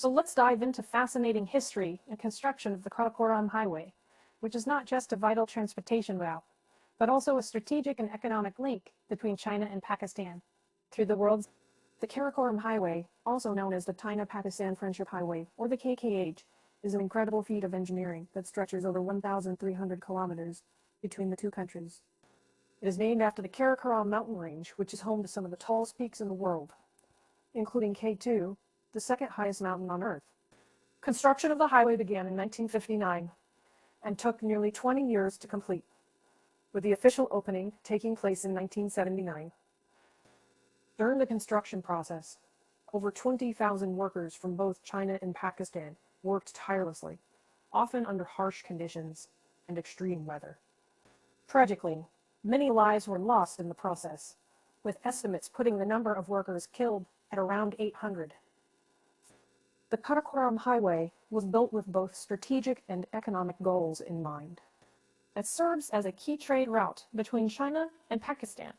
So let's dive into fascinating history and construction of the Karakoram Highway, which is not just a vital transportation route, but also a strategic and economic link between China and Pakistan. Through the world's The Karakoram Highway, also known as the China-Pakistan Friendship Highway, or the KKH, is an incredible feat of engineering that stretches over 1,300 kilometers between the two countries. It is named after the Karakoram mountain range, which is home to some of the tallest peaks in the world, including K2, the second highest mountain on Earth. Construction of the highway began in 1959 and took nearly 20 years to complete, with the official opening taking place in 1979. During the construction process, over 20,000 workers from both China and Pakistan worked tirelessly, often under harsh conditions and extreme weather. Tragically, many lives were lost in the process, with estimates putting the number of workers killed at around 800. The Karakoram Highway was built with both strategic and economic goals in mind. It serves as a key trade route between China and Pakistan,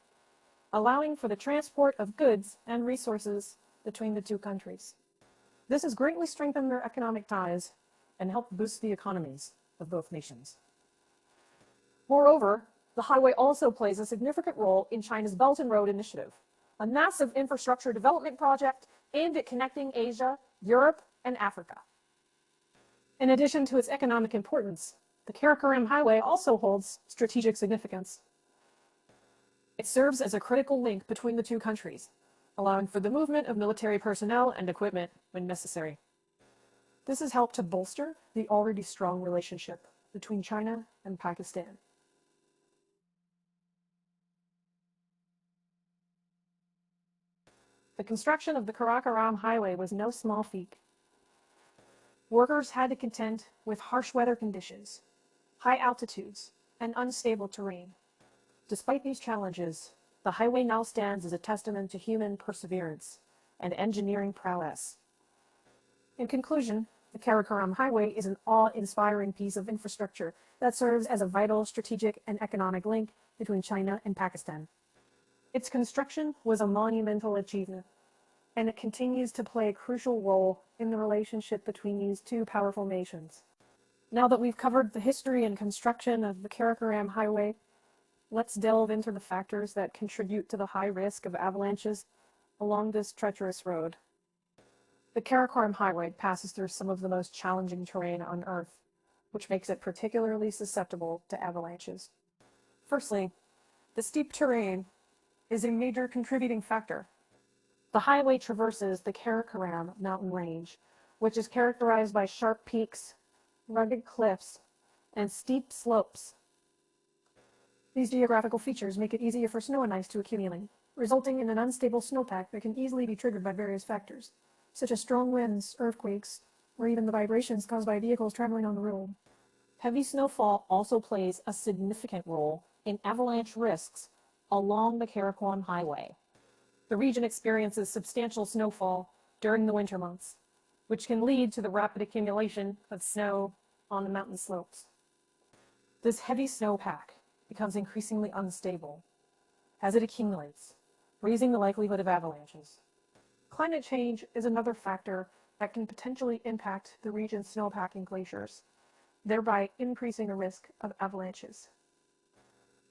allowing for the transport of goods and resources between the two countries. This has greatly strengthened their economic ties and helped boost the economies of both nations. Moreover, the highway also plays a significant role in China's Belt and Road Initiative, a massive infrastructure development project aimed at connecting Asia, Europe, and Africa. In addition to its economic importance, the Karakoram Highway also holds strategic significance. It serves as a critical link between the two countries, allowing for the movement of military personnel and equipment when necessary. This has helped to bolster the already strong relationship between China and Pakistan. The construction of the Karakoram Highway was no small feat. Workers had to contend with harsh weather conditions, high altitudes, and unstable terrain. Despite these challenges, the highway now stands as a testament to human perseverance and engineering prowess. In conclusion, the Karakoram Highway is an awe-inspiring piece of infrastructure that serves as a vital strategic and economic link between China and Pakistan. Its construction was a monumental achievement, and it continues to play a crucial role in the relationship between these two powerful nations. Now that we've covered the history and construction of the Karakoram Highway, let's delve into the factors that contribute to the high risk of avalanches along this treacherous road. The Karakoram Highway passes through some of the most challenging terrain on Earth, which makes it particularly susceptible to avalanches. Firstly, the steep terrain is a major contributing factor. The highway traverses the Karakoram mountain range, which is characterized by sharp peaks, rugged cliffs, and steep slopes. These geographical features make it easier for snow and ice to accumulate, resulting in an unstable snowpack that can easily be triggered by various factors, such as strong winds, earthquakes, or even the vibrations caused by vehicles traveling on the road. Heavy snowfall also plays a significant role in avalanche risks along the Karakoram Highway. The region experiences substantial snowfall during the winter months, which can lead to the rapid accumulation of snow on the mountain slopes. This heavy snowpack becomes increasingly unstable as it accumulates, raising the likelihood of avalanches. Climate change is another factor that can potentially impact the region's snowpacking glaciers, thereby increasing the risk of avalanches.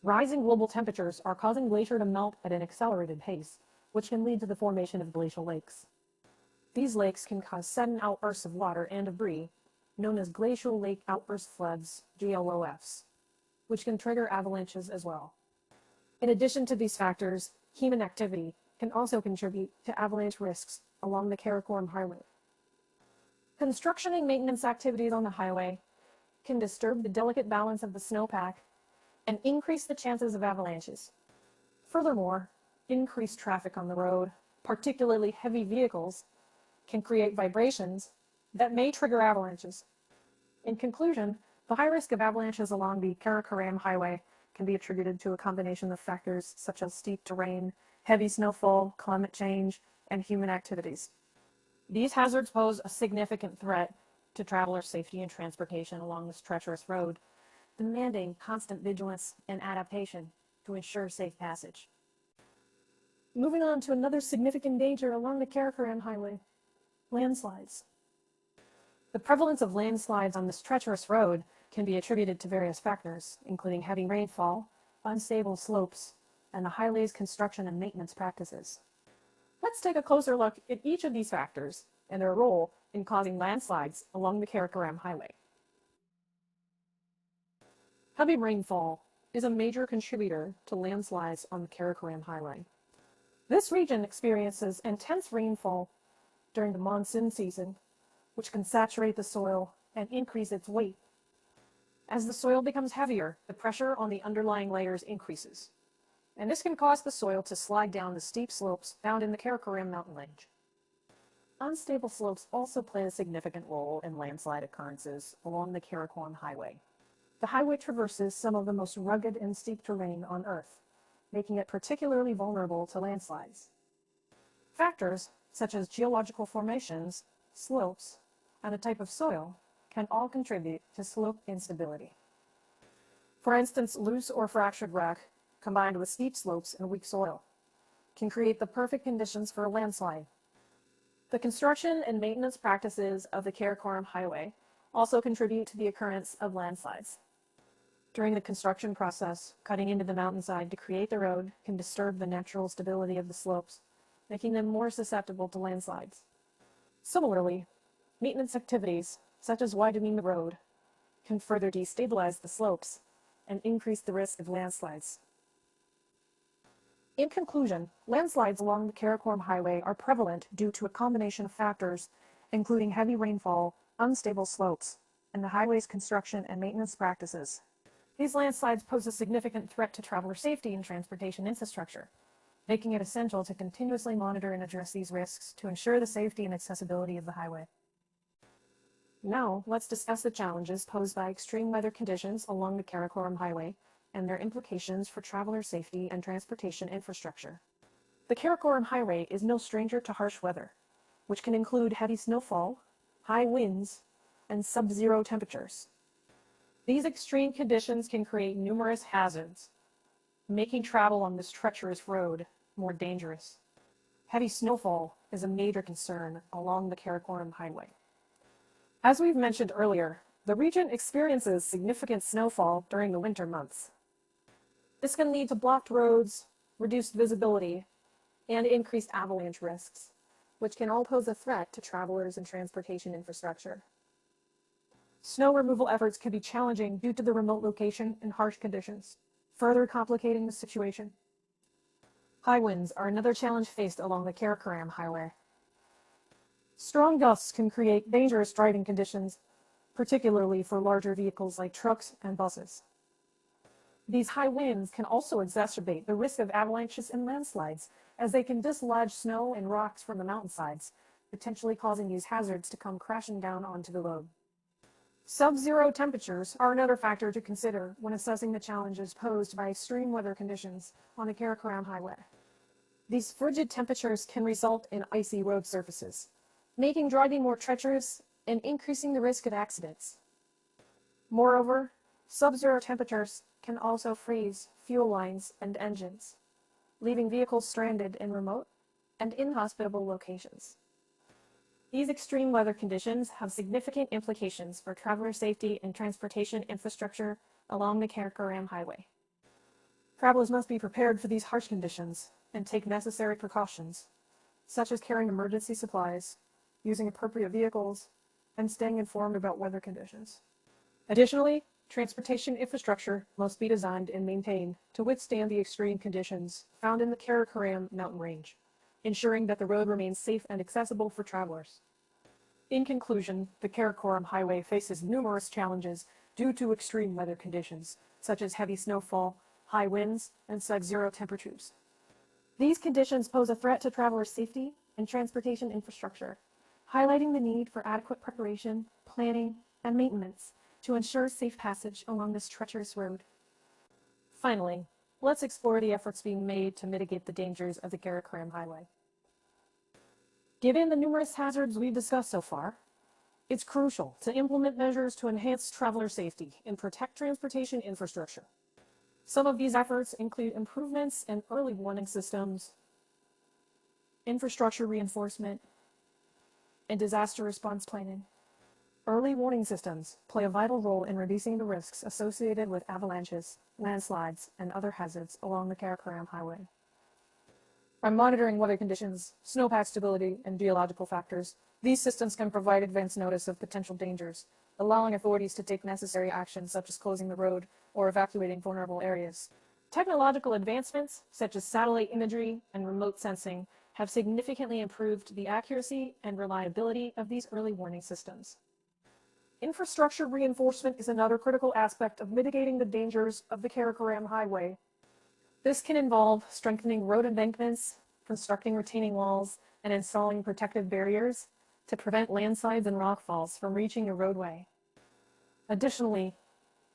Rising global temperatures are causing glacier to melt at an accelerated pace, which can lead to the formation of glacial lakes. These lakes can cause sudden outbursts of water and debris, known as glacial lake outburst floods, GLOFs, which can trigger avalanches as well. In addition to these factors, human activity can also contribute to avalanche risks along the Karakoram Highway. Construction and maintenance activities on the highway can disturb the delicate balance of the snowpack and increase the chances of avalanches. Furthermore, increased traffic on the road, particularly heavy vehicles, can create vibrations that may trigger avalanches. In conclusion, the high risk of avalanches along the Karakoram Highway can be attributed to a combination of factors such as steep terrain, heavy snowfall, climate change, and human activities. These hazards pose a significant threat to traveler safety and transportation along this treacherous road, demanding constant vigilance and adaptation to ensure safe passage. Moving on to another significant danger along the Karakoram Highway: landslides. The prevalence of landslides on this treacherous road can be attributed to various factors, including heavy rainfall, unstable slopes, and the highway's construction and maintenance practices. Let's take a closer look at each of these factors and their role in causing landslides along the Karakoram Highway. Heavy rainfall is a major contributor to landslides on the Karakoram Highway. This region experiences intense rainfall during the monsoon season, which can saturate the soil and increase its weight. As the soil becomes heavier, the pressure on the underlying layers increases, and this can cause the soil to slide down the steep slopes found in the Karakoram mountain range. Unstable slopes also play a significant role in landslide occurrences along the Karakoram Highway. The highway traverses some of the most rugged and steep terrain on Earth, making it particularly vulnerable to landslides. Factors such as geological formations, slopes, and the type of soil can all contribute to slope instability. For instance, loose or fractured rock, combined with steep slopes and weak soil, can create the perfect conditions for a landslide. The construction and maintenance practices of the Karakoram Highway also contribute to the occurrence of landslides. During the construction process, cutting into the mountainside to create the road can disturb the natural stability of the slopes, making them more susceptible to landslides. Similarly, maintenance activities, such as widening the road, can further destabilize the slopes and increase the risk of landslides. In conclusion, landslides along the Karakoram Highway are prevalent due to a combination of factors, including heavy rainfall, unstable slopes, and the highway's construction and maintenance practices. These landslides pose a significant threat to traveler safety and transportation infrastructure, making it essential to continuously monitor and address these risks to ensure the safety and accessibility of the highway. Now, let's discuss the challenges posed by extreme weather conditions along the Karakoram Highway and their implications for traveler safety and transportation infrastructure. The Karakoram Highway is no stranger to harsh weather, which can include heavy snowfall, high winds, and sub-zero temperatures. These extreme conditions can create numerous hazards, making travel on this treacherous road more dangerous. Heavy snowfall is a major concern along the Karakoram Highway. As we've mentioned earlier, the region experiences significant snowfall during the winter months. This can lead to blocked roads, reduced visibility, and increased avalanche risks, which can all pose a threat to travelers and transportation infrastructure. Snow removal efforts can be challenging due to the remote location and harsh conditions, further complicating the situation. High winds are another challenge faced along the Karakoram Highway. Strong gusts can create dangerous driving conditions, particularly for larger vehicles like trucks and buses. These high winds can also exacerbate the risk of avalanches and landslides, as they can dislodge snow and rocks from the mountainsides, potentially causing these hazards to come crashing down onto the road. Sub-zero temperatures are another factor to consider when assessing the challenges posed by extreme weather conditions on the Karakoram Highway. These frigid temperatures can result in icy road surfaces, making driving more treacherous and increasing the risk of accidents. Moreover, sub-zero temperatures can also freeze fuel lines and engines, leaving vehicles stranded in remote and inhospitable locations. These extreme weather conditions have significant implications for traveler safety and transportation infrastructure along the Karakoram Highway. Travelers must be prepared for these harsh conditions and take necessary precautions, such as carrying emergency supplies, using appropriate vehicles, and staying informed about weather conditions. Additionally, transportation infrastructure must be designed and maintained to withstand the extreme conditions found in the Karakoram mountain range, ensuring that the road remains safe and accessible for travelers. In conclusion, the Karakoram Highway faces numerous challenges due to extreme weather conditions, such as heavy snowfall, high winds, and sub-zero temperatures. These conditions pose a threat to travelers' safety and transportation infrastructure, highlighting the need for adequate preparation, planning, and maintenance to ensure safe passage along this treacherous road. Finally, let's explore the efforts being made to mitigate the dangers of the Karakoram Highway. Given the numerous hazards we've discussed so far, it's crucial to implement measures to enhance traveler safety and protect transportation infrastructure. Some of these efforts include improvements in early warning systems, infrastructure reinforcement, and disaster response planning. Early warning systems play a vital role in reducing the risks associated with avalanches, landslides, and other hazards along the Karakoram Highway. By monitoring weather conditions, snowpack stability, and geological factors, these systems can provide advance notice of potential dangers, allowing authorities to take necessary actions such as closing the road or evacuating vulnerable areas. Technological advancements, such as satellite imagery and remote sensing, have significantly improved the accuracy and reliability of these early warning systems. Infrastructure reinforcement is another critical aspect of mitigating the dangers of the Karakoram Highway. This can involve strengthening road embankments, constructing retaining walls, and installing protective barriers to prevent landslides and rockfalls from reaching the roadway. Additionally,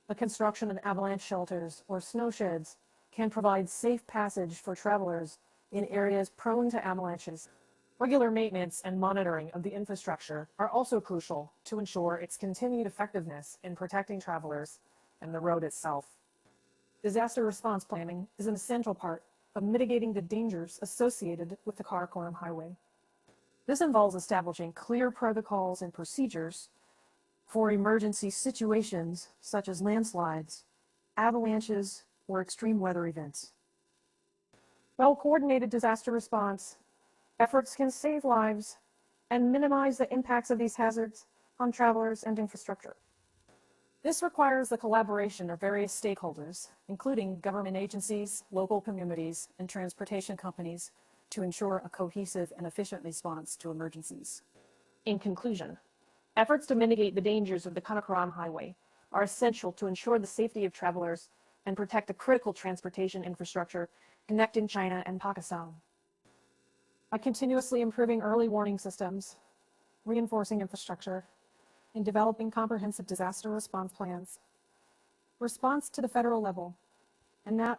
the construction of avalanche shelters or snow sheds can provide safe passage for travelers in areas prone to avalanches. Regular maintenance and monitoring of the infrastructure are also crucial to ensure its continued effectiveness in protecting travelers and the road itself. Disaster response planning is an essential part of mitigating the dangers associated with the Karakoram Highway. This involves establishing clear protocols and procedures for emergency situations such as landslides, avalanches, or extreme weather events. Well-coordinated disaster response efforts can save lives and minimize the impacts of these hazards on travelers and infrastructure. This requires the collaboration of various stakeholders, including government agencies, local communities, and transportation companies, to ensure a cohesive and efficient response to emergencies. In conclusion, efforts to mitigate the dangers of the Karakoram Highway are essential to ensure the safety of travelers and protect the critical transportation infrastructure connecting China and Pakistan. By continuously improving early warning systems, reinforcing infrastructure, and developing comprehensive disaster response plans, response to the federal level, and